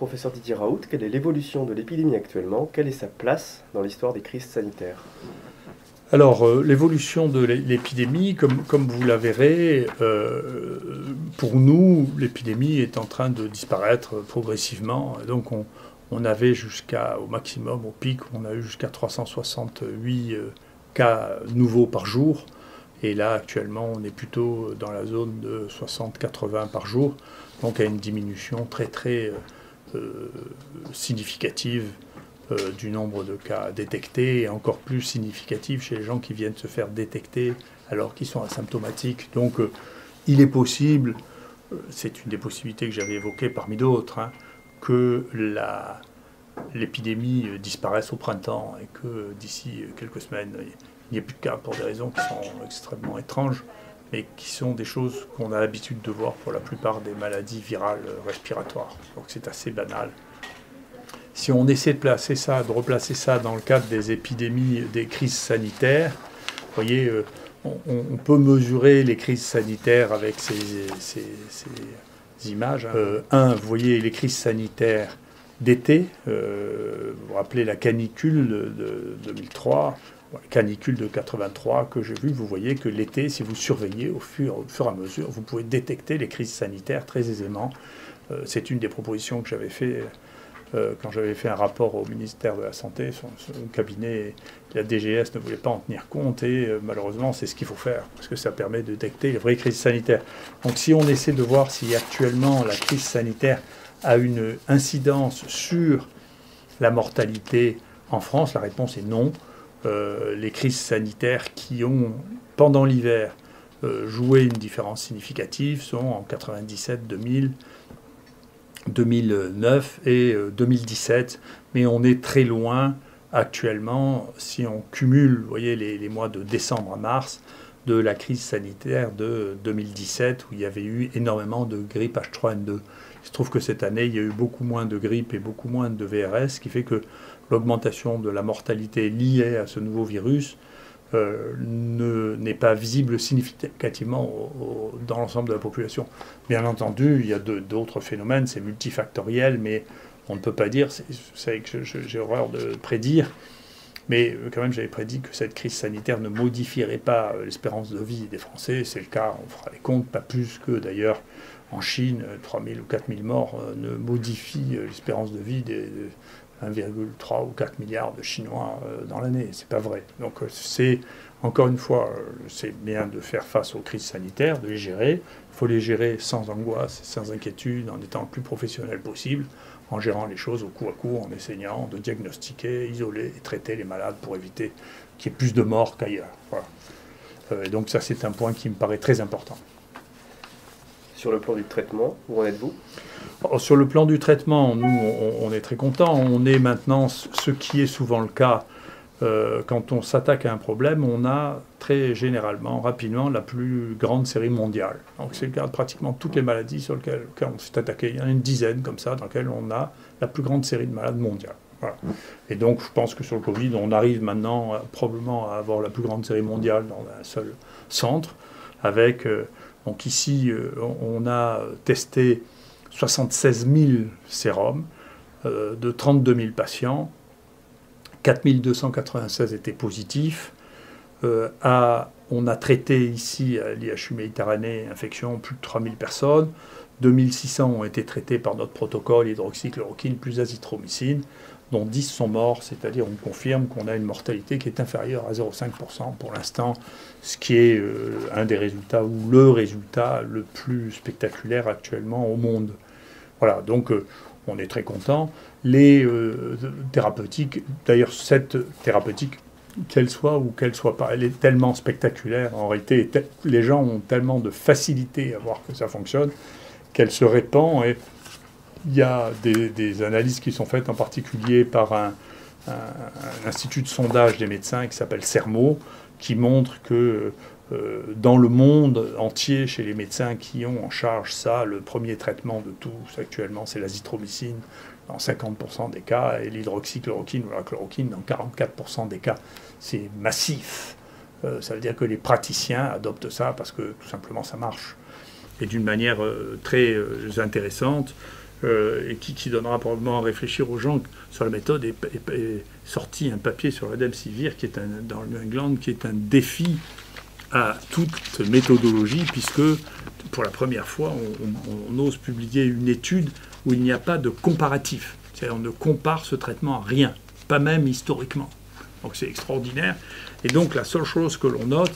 professeur Didier Raoult, quelle est l'évolution de l'épidémie actuellement? Quelle est sa place dans l'histoire des crises sanitaires? Alors, l'évolution de l'épidémie, comme vous la verrez, pour nous, l'épidémie est en train de disparaître progressivement. Et donc, on avait au maximum, au pic, on a eu jusqu'à 368 cas nouveaux par jour. Et là, actuellement, on est plutôt dans la zone de 60-80 par jour. Donc, il y a une diminution très significative du nombre de cas détectés, et encore plus significative chez les gens qui viennent se faire détecter alors qu'ils sont asymptomatiques. Donc, il est possible, c'est une des possibilités que j'avais évoquées parmi d'autres, hein, que l'épidémie disparaisse au printemps et que d'ici quelques semaines, il n'y ait plus de cas pour des raisons qui sont extrêmement étranges, mais qui sont des choses qu'on a l'habitude de voir pour la plupart des maladies virales respiratoires. Donc c'est assez banal. Si on essaie de replacer ça dans le cadre des épidémies, des crises sanitaires, vous voyez, on peut mesurer les crises sanitaires avec ces images. Vous voyez les crises sanitaires d'été, vous vous rappelez la canicule de 2003, la canicule de 83 que j'ai vue, vous voyez que l'été, si vous surveillez au fur et à mesure, vous pouvez détecter les crises sanitaires très aisément. C'est une des propositions que j'avais fait quand j'avais fait un rapport au ministère de la Santé. Son cabinet, la DGS ne voulait pas en tenir compte et malheureusement c'est ce qu'il faut faire parce que ça permet de détecter les vraies crises sanitaires. Donc si on essaie de voir si actuellement la crise sanitaire a une incidence sur la mortalité en France, la réponse est non. Les crises sanitaires qui ont, pendant l'hiver, joué une différence significative sont en 97, 2000, 2009 et 2017. Mais on est très loin actuellement, si on cumule, vous voyez, les mois de décembre à mars, de la crise sanitaire de 2017, où il y avait eu énormément de grippe H3N2. Il se trouve que cette année, il y a eu beaucoup moins de grippe et beaucoup moins de VRS, ce qui fait que l'augmentation de la mortalité liée à ce nouveau virus n'est pas visible significativement dans l'ensemble de la population. Bien entendu, il y a d'autres phénomènes, c'est multifactoriel, mais on ne peut pas dire, c'est que j'ai horreur de prédire, mais quand même j'avais prédit que cette crise sanitaire ne modifierait pas l'espérance de vie des Français. C'est le cas, on fera les comptes, pas plus que d'ailleurs en Chine, 3000 ou 4000 morts ne modifient l'espérance de vie des 1,3 ou 4 milliards de Chinois dans l'année. C'est pas vrai. Donc c'est, encore une fois, c'est bien de faire face aux crises sanitaires, de les gérer. Il faut les gérer sans angoisse, sans inquiétude, en étant le plus professionnel possible, en gérant les choses au coup à coup, en essayant de diagnostiquer, isoler et traiter les malades pour éviter qu'il y ait plus de morts qu'ailleurs. Voilà. Et donc ça, c'est un point qui me paraît très important. Sur le plan du traitement, où en êtes-vous? Sur le plan du traitement, nous, on est très contents. On est maintenant, ce qui est souvent le cas, quand on s'attaque à un problème, on a très généralement, rapidement, la plus grande série mondiale. Donc c'est le cas de pratiquement toutes les maladies sur lesquelles on s'est attaqué. Il y en a une dizaine comme ça, dans lesquelles on a la plus grande série de malades mondiales. Voilà. Et donc je pense que sur le Covid, on arrive maintenant probablement à avoir la plus grande série mondiale dans un seul centre, avec... donc ici, on a testé 76 000 sérums de 32 000 patients. 4 296 étaient positifs. On a traité ici à l'IHU Méditerranée infection plus de 3 000 personnes. 2 600 ont été traités par notre protocole hydroxychloroquine plus azithromycine, dont 10 sont morts, c'est-à-dire on confirme qu'on a une mortalité qui est inférieure à 0,5% pour l'instant, ce qui est un des résultats, ou le résultat le plus spectaculaire actuellement au monde. Voilà, donc on est très content. Les thérapeutiques, d'ailleurs cette thérapeutique, qu'elle soit ou qu'elle soit pas, elle est tellement spectaculaire, en réalité, les gens ont tellement de facilité à voir que ça fonctionne, qu'elle se répand. Et il y a des analyses qui sont faites en particulier par un institut de sondage des médecins qui s'appelle CERMO, qui montre que dans le monde entier, chez les médecins qui ont en charge ça, le premier traitement de tous actuellement, c'est l'azithromycine dans 50% des cas, et l'hydroxychloroquine ou la chloroquine dans 44% des cas. C'est massif. Ça veut dire que les praticiens adoptent ça parce que tout simplement ça marche. Et d'une manière très intéressante, et qui donnera probablement à réfléchir aux gens sur la méthode, est sorti un papier sur Remdesivir qui est dans le New England, qui est un défi à toute méthodologie, puisque pour la première fois, on ose publier une étude où il n'y a pas de comparatif. C'est-à-dire on ne compare ce traitement à rien, pas même historiquement. Donc c'est extraordinaire. Et donc la seule chose que l'on note,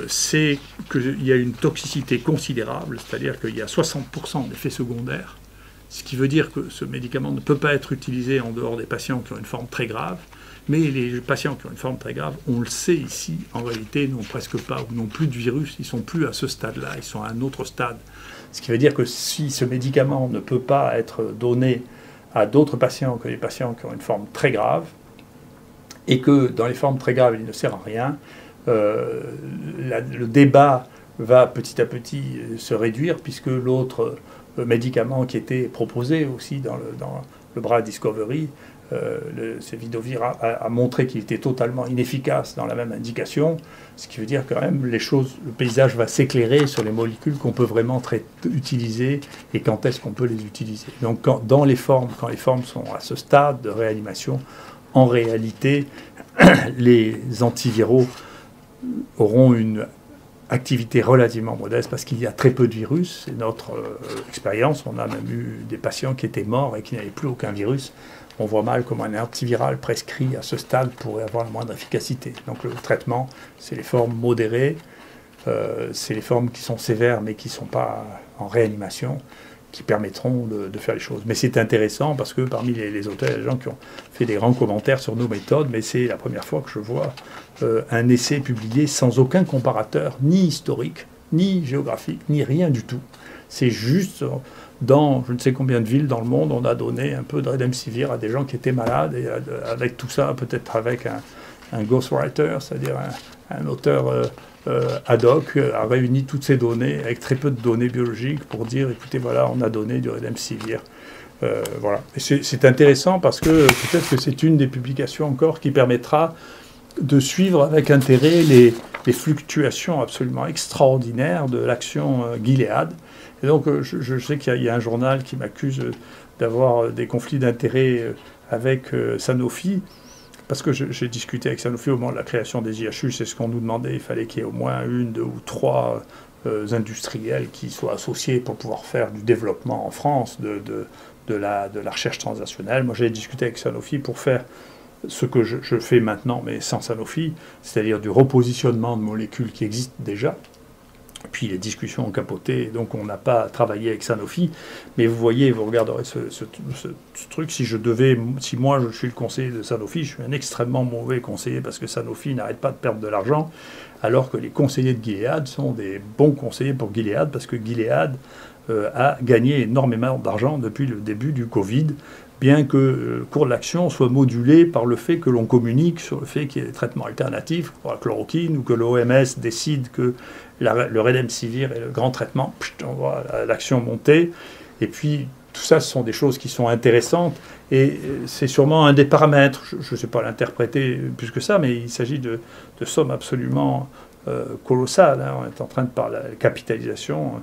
c'est qu'il y a une toxicité considérable, c'est-à-dire qu'il y a 60% d'effets secondaires, ce qui veut dire que ce médicament ne peut pas être utilisé en dehors des patients qui ont une forme très grave, mais les patients qui ont une forme très grave, on le sait ici, en réalité, n'ont presque pas ou n'ont plus de virus, ils ne sont plus à ce stade-là, ils sont à un autre stade. Ce qui veut dire que si ce médicament ne peut pas être donné à d'autres patients que les patients qui ont une forme très grave, et que dans les formes très graves, il ne sert à rien, le débat va petit à petit se réduire, puisque l'autre médicament qui était proposé aussi dans le bras Discovery, Cefidovir, a montré qu'il était totalement inefficace dans la même indication, ce qui veut dire quand même le paysage va s'éclairer sur les molécules qu'on peut vraiment utiliser et quand est-ce qu'on peut les utiliser. Donc quand les formes sont à ce stade de réanimation, en réalité, les antiviraux auront une activité relativement modeste parce qu'il y a très peu de virus. C'est notre expérience. On a même eu des patients qui étaient morts et qui n'avaient plus aucun virus. On voit mal comment un antiviral prescrit à ce stade pourrait avoir la moindre efficacité. Donc le traitement, c'est les formes modérées, c'est les formes qui sont sévères mais qui ne sont pas en réanimation, qui permettront de faire les choses. Mais c'est intéressant parce que parmi les auteurs, il y a des gens qui ont fait des grands commentaires sur nos méthodes, mais c'est la première fois que je vois un essai publié sans aucun comparateur, ni historique, ni géographique, ni rien du tout. C'est juste dans je ne sais combien de villes dans le monde, on a donné un peu de Remdesivir à des gens qui étaient malades, et avec tout ça, peut-être avec un ghostwriter, c'est-à-dire un auteur ad hoc, a réuni toutes ces données avec très peu de données biologiques pour dire, écoutez, voilà, on a donné du Remdesivir. Voilà. Et c'est intéressant parce que peut-être que c'est une des publications encore qui permettra de suivre avec intérêt les fluctuations absolument extraordinaires de l'action Gilead. Et donc je sais qu'il y a un journal qui m'accuse d'avoir des conflits d'intérêts avec Sanofi, parce que j'ai discuté avec Sanofi au moment de la création des IHU, c'est ce qu'on nous demandait, il fallait qu'il y ait au moins 1, 2 ou 3 industriels qui soient associés pour pouvoir faire du développement en France de la recherche transactionnelle. Moi j'ai discuté avec Sanofi pour faire ce que je fais maintenant, mais sans Sanofi, c'est-à-dire du repositionnement de molécules qui existent déjà. Puis les discussions ont capoté, donc on n'a pas travaillé avec Sanofi. Mais vous voyez, vous regarderez ce truc, si moi je suis le conseiller de Sanofi, je suis un extrêmement mauvais conseiller parce que Sanofi n'arrête pas de perdre de l'argent, alors que les conseillers de Gilead sont des bons conseillers pour Gilead, parce que Gilead a gagné énormément d'argent depuis le début du Covid, bien que le cours de l'action soit modulé par le fait que l'on communique sur le fait qu'il y ait des traitements alternatifs pour la chloroquine, ou que l'OMS décide que le Remdesivir est le grand traitement, on voit l'action monter. Et puis, tout ça, ce sont des choses qui sont intéressantes, et c'est sûrement un des paramètres, je ne sais pas l'interpréter plus que ça, mais il s'agit de sommes absolument colossales. Hein. On est en train de parler de la capitalisation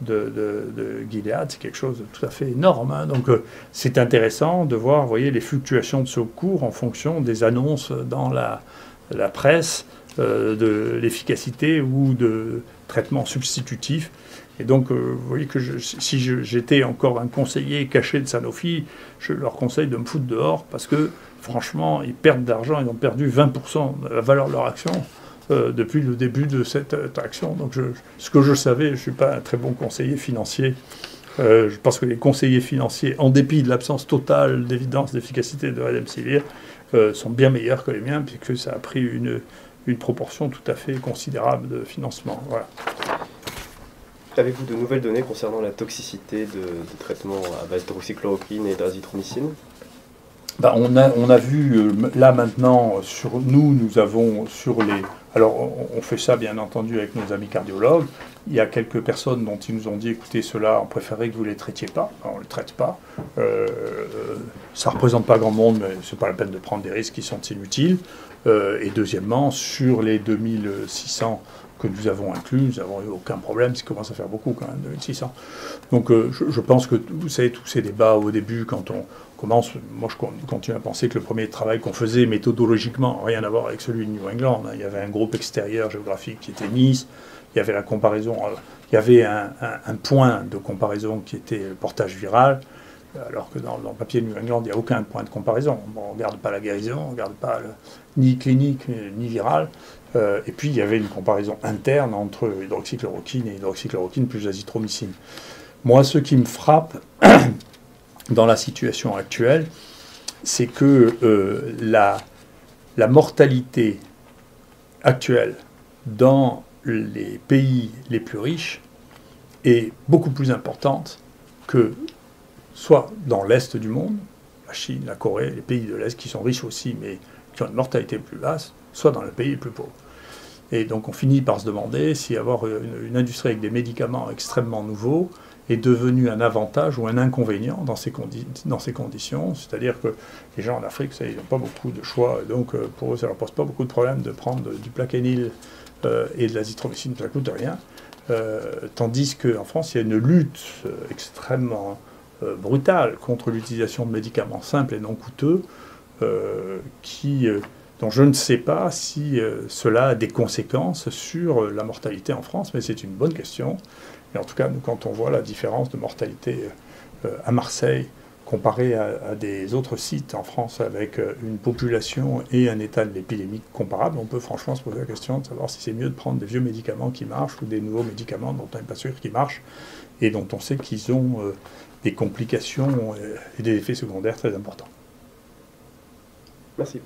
de Gilead, c'est quelque chose de tout à fait énorme. Hein. Donc c'est intéressant de voir, vous voyez, les fluctuations de ce cours en fonction des annonces dans la presse de l'efficacité ou de traitements substitutifs. Et donc, vous voyez que si j'étais encore un conseiller caché de Sanofi, je leur conseille de me foutre dehors parce que, franchement, ils perdent d'argent, ils ont perdu 20% de la valeur de leur action depuis le début de cette action. Donc, ce que je savais, je ne suis pas un très bon conseiller financier. Je pense que les conseillers financiers, en dépit de l'absence totale d'évidence d'efficacité de Remdesivir, sont bien meilleurs que les miens, puisque ça a pris une proportion tout à fait considérable de financement. Voilà. Avez-vous de nouvelles données concernant la toxicité de traitements à base d'hydroxychloroquine et d'azithromycine ? On a vu, là maintenant, nous avons sur les... Alors, on fait ça, bien entendu, avec nos amis cardiologues. Il y a quelques personnes dont ils nous ont dit, écoutez, ceux-là, on préférait que vous ne les traitiez pas. On ne les traite pas. Ça ne représente pas grand monde, mais ce n'est pas la peine de prendre des risques qui sont inutiles. Et deuxièmement, sur les 2600 que nous avons inclus, nous n'avons eu aucun problème, ça commence à faire beaucoup quand même, 2600. Donc je pense que, vous savez, tous ces débats au début, quand on commence, moi je continue à penser que le premier travail qu'on faisait méthodologiquement, rien à voir avec celui de New England, il y avait un groupe extérieur géographique qui était Nice, il y avait la comparaison, il y avait un point de comparaison qui était le portage viral, alors que dans le papier de New England, il n'y a aucun point de comparaison. Bon, on ne regarde pas la guérison, on ne regarde pas ni clinique ni viral. Et puis il y avait une comparaison interne entre hydroxychloroquine et hydroxychloroquine plus azithromycine. Moi, ce qui me frappe dans la situation actuelle, c'est que la mortalité actuelle dans les pays les plus riches est beaucoup plus importante que soit dans l'Est du monde, la Chine, la Corée, les pays de l'Est qui sont riches aussi, mais qui ont une mortalité plus basse, soit dans les pays les plus pauvres. Et donc on finit par se demander si avoir une industrie avec des médicaments extrêmement nouveaux est devenu un avantage ou un inconvénient dans ces conditions. C'est-à-dire que les gens en Afrique, ils n'ont pas beaucoup de choix, donc pour eux, ça ne leur pose pas beaucoup de problème de prendre du Plaquenil et de l'azithromycine, ça ne coûte rien. Tandis qu'en France, il y a une lutte extrêmement brutale contre l'utilisation de médicaments simples et non coûteux, dont je ne sais pas si cela a des conséquences sur la mortalité en France, mais c'est une bonne question. Et en tout cas, nous, quand on voit la différence de mortalité à Marseille comparée à des autres sites en France avec une population et un état de l'épidémie comparable, on peut franchement se poser la question de savoir si c'est mieux de prendre des vieux médicaments qui marchent ou des nouveaux médicaments dont on n'est pas sûr qu'ils marchent et dont on sait qu'ils ont des complications et des effets secondaires très importants. Merci.